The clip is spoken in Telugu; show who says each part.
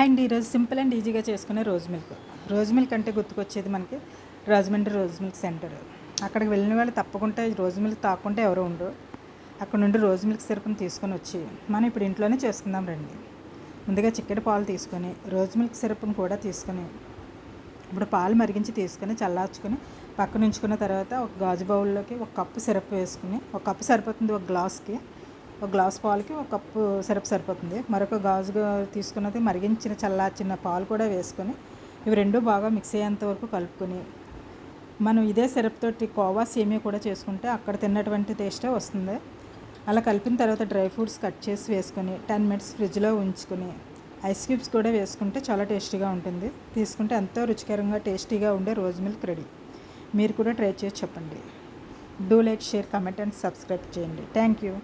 Speaker 1: అండ్ ఈరోజు సింపుల్ అండ్ ఈజీగా చేసుకునే రోజ్ మిల్క్ అంటే గుర్తుకొచ్చేది మనకి రాజమండ్రి రోజ్ మిల్క్ సెంటర్. అక్కడికి వెళ్ళిన వాళ్ళు తప్పకుండా రోజ్ మిల్క్ తాక్కుంటే ఎవరు ఉండరు. అక్కడ నుండి రోజ్ మిల్క్ సిరప్ని తీసుకొని వచ్చి మనం ఇప్పుడు ఇంట్లోనే చేసుకుందాం రండి. ముందుగా చిక్కటి పాలు తీసుకొని రోజ్ మిల్క్ సిరప్ని కూడా తీసుకొని ఇప్పుడు పాలు మరిగించి తీసుకొని చల్లార్చుకొని పక్కన ఉంచుకున్న తర్వాత ఒక గాజు బౌల్లోకి ఒక కప్పు సిరప్ వేసుకుని, ఒక కప్పు సరిపోతుంది ఒక గ్లాస్కి, ఒక గ్లాస్ పాలకి ఒక కప్పు సిరప్ సరిపోతుంది. మరొక గాజుగా తీసుకున్నది మరిగించిన చల్లార్చిన పాలు కూడా వేసుకొని ఇవి రెండు బాగా మిక్స్ అయ్యేంత వరకు కలుపుకొని మనం ఇదే సిరప్ తోటి కోవా సేమియా కూడా చేసుకుంటే అక్కడ తిన్నటువంటి టేస్టే వస్తుంది. అలా కలిపిన తర్వాత డ్రై ఫ్రూట్స్ కట్ చేసి వేసుకొని 10 మినిట్స్ ఫ్రిడ్జ్లో ఉంచుకొని ఐస్ క్యూబ్స్ కూడా వేసుకుంటే చాలా టేస్టీగా ఉంటుంది. తీసుకుంటే ఎంతో రుచికరంగా టేస్టీగా ఉండే రోజ్ మిల్క్ రెడీ. మీరు కూడా ట్రై చేసి చెప్పండి. Do like, share, comment and subscribe చేయండి. Thank you.